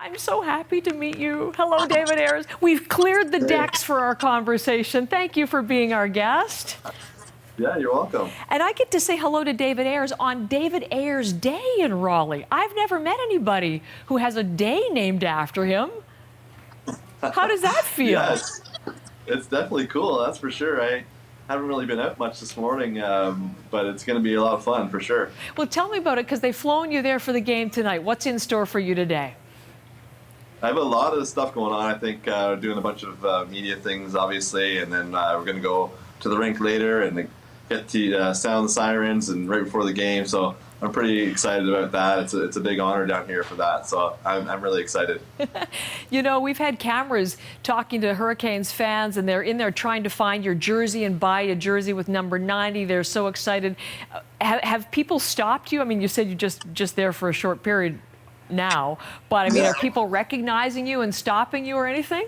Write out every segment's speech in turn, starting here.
I'm so happy to meet you. Hello, David Ayres. We've cleared the decks for our conversation. Thank you for being our guest. Yeah, you're welcome. And I get to say hello to David Ayres on David Ayres Day in Raleigh. I've never met anybody who has a day named after him. How does that feel? Yes, it's definitely cool, that's for sure. I haven't really been out much this morning, but it's going to be a lot of fun for sure. Well, tell me about it, because they've flown you there for the game tonight. What's in store for you today? I have a lot of stuff going on. I think doing a bunch of media things, obviously, and then we're going to go to the rink later and get to sound the sirens and right before the game. So I'm pretty excited about that. It's a big honor down here for that. So I'm really excited. You know, we've had cameras talking to Hurricanes fans, and they're in there trying to find your jersey and buy a jersey with number 90. They're so excited. Have people stopped you? I mean, you said you're just there for a short period now, but I mean, are people recognizing you and stopping you or anything?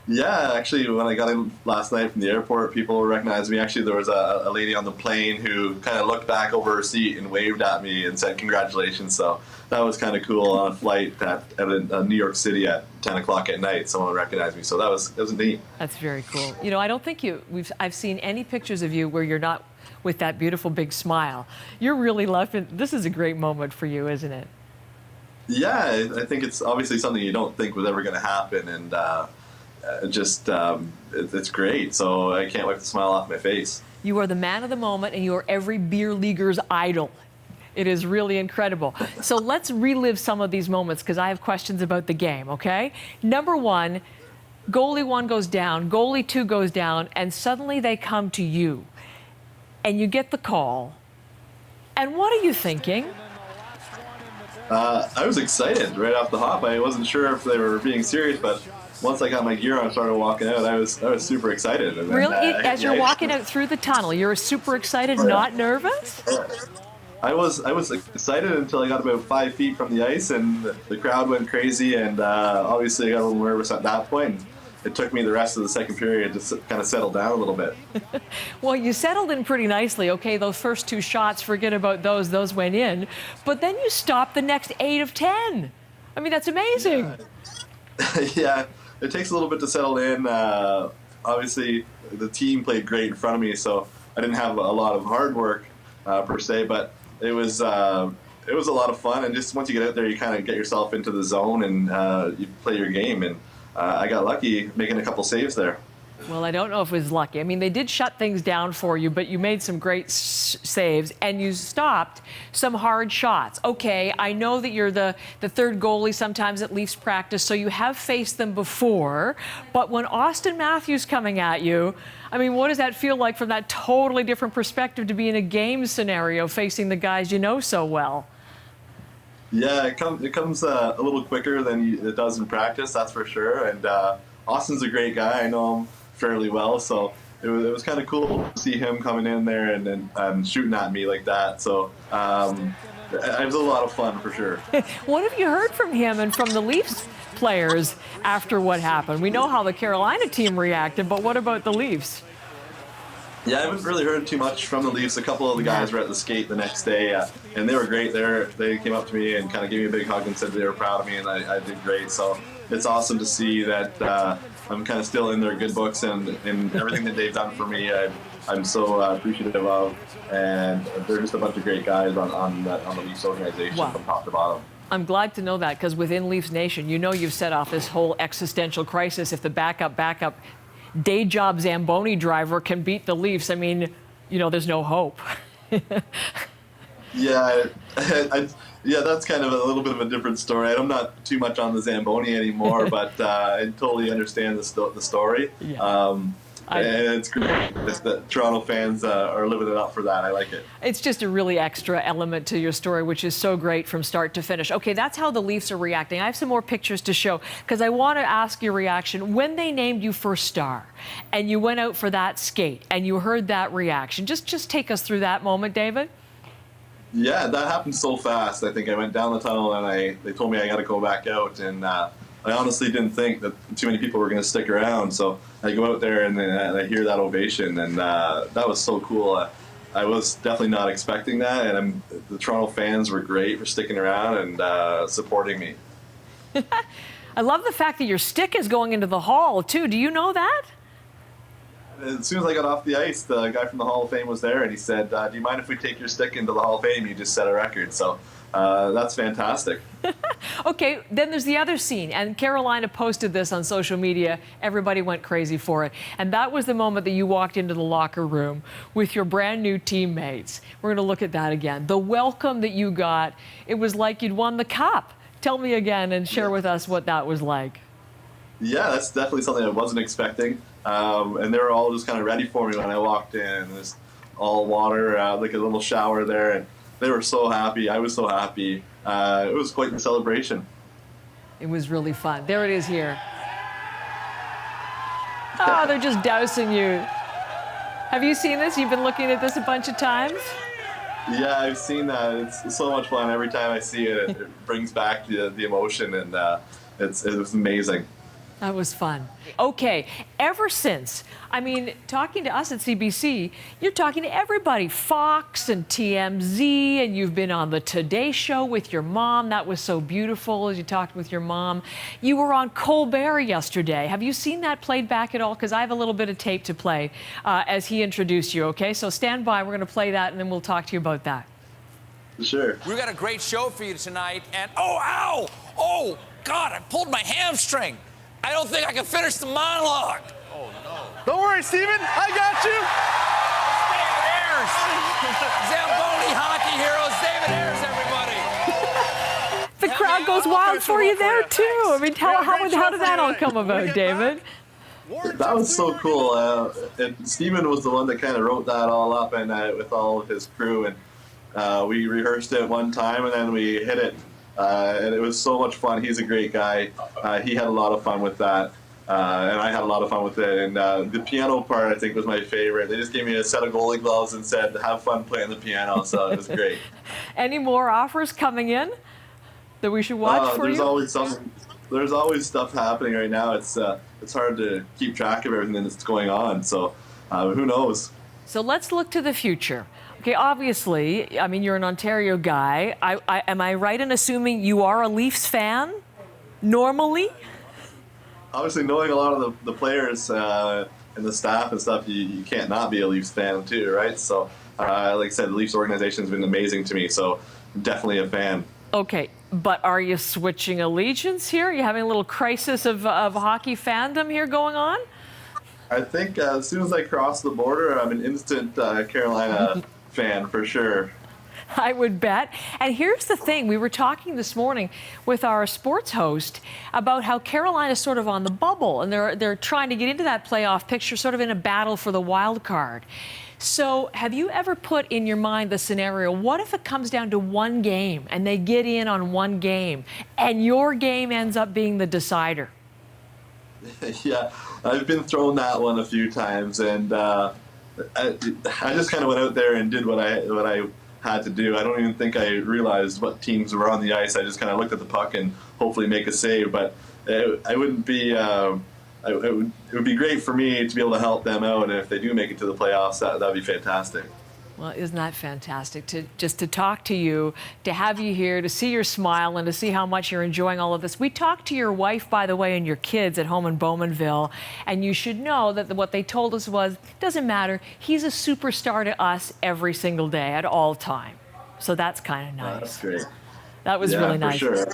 Yeah, actually, when I got in last night from the airport, people recognized me. Actually, there was a lady on the plane who kind of looked back over her seat and waved at me and said congratulations. So that was kind of cool on a flight at New York City at 10 o'clock at night. Someone recognized me, so that was neat. That's very cool. You know, I don't think I've seen any pictures of you where you're not with that beautiful big smile. You're really laughing. This is a great moment for you, isn't it? Yeah, I think it's obviously something you don't think was ever going to happen, and it's great. So I can't wipe the smile off my face. You are the man of the moment, and you are every beer leaguer's idol. It is really incredible. So let's relive some of these moments, because I have questions about the game, okay? Number one, goalie 1 goes down, goalie 2 goes down, and suddenly they come to you, and you get the call. And what are you thinking? I was excited right off the hop. I wasn't sure if they were being serious, but once I got my gear on and started walking out, I was super excited. And really? Then, As you're walking out through the tunnel, you're super excited, not nervous? I was excited until I got about 5 feet from the ice, and the crowd went crazy, and obviously I got a little nervous at that point. It took me the rest of the second period to kind of settle down a little bit. Well, you settled in pretty nicely. Okay, those first 2 shots, forget about those. Those went in. But then you stopped the next 8 of 10. I mean, that's amazing. Yeah, it takes a little bit to settle in. Obviously, the team played great in front of me, so I didn't have a lot of hard work per se, but it was a lot of fun. And just once you get out there, you kind of get yourself into the zone and you play your game. And I got lucky making a couple saves there. Well, I don't know if it was lucky. I mean, they did shut things down for you, but you made some great saves, and you stopped some hard shots. Okay, I know that you're the third goalie sometimes at Leafs practice, so you have faced them before. But when Austin Matthews coming at you, I mean, what does that feel like from that totally different perspective to be in a game scenario facing the guys you know so well? Yeah, it comes a little quicker than it does in practice, that's for sure. And Austin's a great guy. I know him fairly well, so it was kind of cool to see him coming in there and shooting at me like that. So it was a lot of fun for sure. What have you heard from him and from the Leafs players after what happened? We know how the Carolina team reacted, but what about the Leafs? Yeah, I haven't really heard too much from the Leafs. A couple of the guys were at the skate the next day, and they were great. They came up to me and kind of gave me a big hug and said they were proud of me, and I did great. So it's awesome to see that I'm kind of still in their good books, and everything that they've done for me, I'm so appreciative of. And they're just a bunch of great guys on the Leafs organization from top to bottom. I'm glad to know that, because within Leafs Nation, you know you've set off this whole existential crisis. If the backup day job Zamboni driver can beat the Leafs, I mean, you know, there's no hope. Yeah, that's kind of a little bit of a different story. I'm not too much on the Zamboni anymore, but I totally understand the story. Yeah. And it's great that Toronto fans are living it up for that. I like it. It's just a really extra element to your story, which is so great from start to finish. Okay, that's how the Leafs are reacting. I have some more pictures to show, because I want to ask your reaction when they named you first star and you went out for that skate and you heard that reaction. Just take us through that moment, David. Yeah, that happened so fast. I think I went down the tunnel and they told me I got to go back out, and I honestly didn't think that too many people were going to stick around. So I go out there and I hear that ovation, and that was so cool. I was definitely not expecting that, and the Toronto fans were great for sticking around and supporting me. I love the fact that your stick is going into the Hall, too. Do you know that? As soon as I got off the ice, the guy from the Hall of Fame was there, and he said, do you mind if we take your stick into the Hall of Fame? You just set a record. So that's fantastic. Okay, then there's the other scene, and Carolina posted this on social media. Everybody went crazy for it. And that was the moment that you walked into the locker room with your brand new teammates. We're going to look at that again. The welcome that you got, it was like you'd won the cup. Tell me again and share with us what that was like. Yeah, that's definitely something I wasn't expecting. And they were all just kind of ready for me when I walked in. There's all water, like a little shower there, and they were so happy. I was so happy. It was quite the celebration. It was really fun. There it is here. Oh, they're just dousing you. Have you seen this? You've been looking at this a bunch of times? Yeah, I've seen that. It's so much fun. Every time I see it, it brings back the emotion, and it was amazing. That was fun. Okay, ever since, I mean, talking to us at CBC, you're talking to everybody, Fox and TMZ, and you've been on the Today Show with your mom. That was so beautiful as you talked with your mom. You were on Colbert yesterday. Have you seen that played back at all? Because I have a little bit of tape to play as he introduced you, okay? So stand by, we're going to play that, and then we'll talk to you about that. Sure. We've got a great show for you tonight, and oh, ow! Oh, God, I pulled my hamstring. I don't think I can finish the monologue. Oh, no. Don't worry, Steven. I got you. David Ayres. Zamboni hockey heroes, David Ayres, everybody. The crowd goes wild for you there, too. I mean, how did that all come about, David? That was so cool. And Steven was the one that kind of wrote that all up, and with all of his crew. And we rehearsed it one time, and then we hit it. And it was so much fun. He's a great guy. He had a lot of fun with that. And I had a lot of fun with it. And the piano part, I think, was my favorite. They just gave me a set of goalie gloves and said, have fun playing the piano. So it was great. Any more offers coming in that we should watch for there's you? Always something. There's always stuff happening right now. It's hard to keep track of everything that's going on. So who knows? So let's look to the future. Okay, obviously, I mean, you're an Ontario guy. Am I right in assuming you are a Leafs fan, normally? Obviously, knowing a lot of the players and the staff and stuff, you can't not be a Leafs fan too, right? So, like I said, the Leafs organization has been amazing to me, so definitely a fan. Okay, but are you switching allegiance here? Are you having a little crisis of hockey fandom here going on? I think as soon as I cross the border, I'm an instant Carolina fan for sure. I would bet. And here's the thing. We were talking this morning with our sports host about how Carolina's sort of on the bubble, and they're trying to get into that playoff picture, sort of in a battle for the wild card. So have you ever put in your mind the scenario, what if it comes down to one game and they get in on one game and your game ends up being the decider? Yeah, I've been thrown that one a few times, and I just kind of went out there and did what I had to do. I don't even think I realized what teams were on the ice. I just kind of looked at the puck and hopefully make a save. But I wouldn't be. It would be great for me to be able to help them out, and if they do make it to the playoffs, that'd be fantastic. Well, isn't that fantastic to talk to you, to have you here, to see your smile, and to see how much you're enjoying all of this. We talked to your wife, by the way, and your kids at home in Bowmanville, and you should know that what they told us was, doesn't matter, he's a superstar to us every single day at all time. So that's kind of nice. That's great. That was really nice. For sure.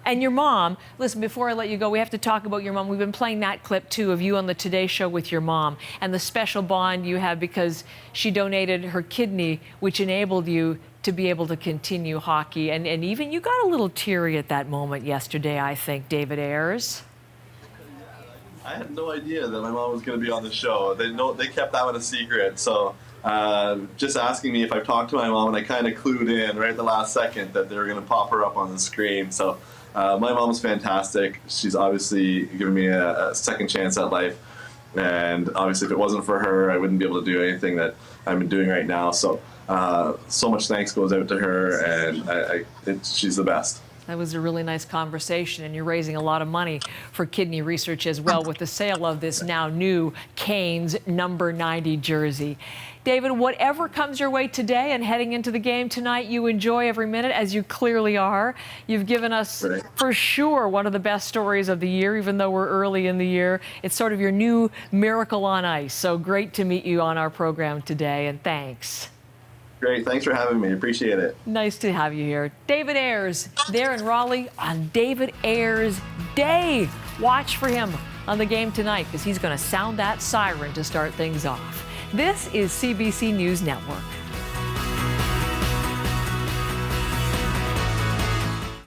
And your mom, listen, before I let you go, we have to talk about your mom. We've been playing that clip, too, of you on the Today Show with your mom and the special bond you have because she donated her kidney, which enabled you to be able to continue hockey. And even you got a little teary at that moment yesterday, I think, David Ayres. I had no idea that my mom was going to be on the show. They kept that one a secret. So just asking me if I've talked to my mom, and I kind of clued in right at the last second that they were going to pop her up on the screen. So my mom's fantastic. She's obviously given me a second chance at life. And obviously, if it wasn't for her, I wouldn't be able to do anything that I'm doing right now. So so much thanks goes out to her, and she's the best. That was a really nice conversation, and you're raising a lot of money for kidney research as well with the sale of this now new Canes number 90 jersey. David, whatever comes your way today and heading into the game tonight, you enjoy every minute, as you clearly are. You've given us, for sure, one of the best stories of the year, even though we're early in the year. It's sort of your new miracle on ice. So great to meet you on our program today, and thanks. Great. Thanks for having me. Appreciate it. Nice to have you here. David Ayres there in Raleigh on David Ayres Day. Watch for him on the game tonight because he's going to sound that siren to start things off. This is CBC News Network.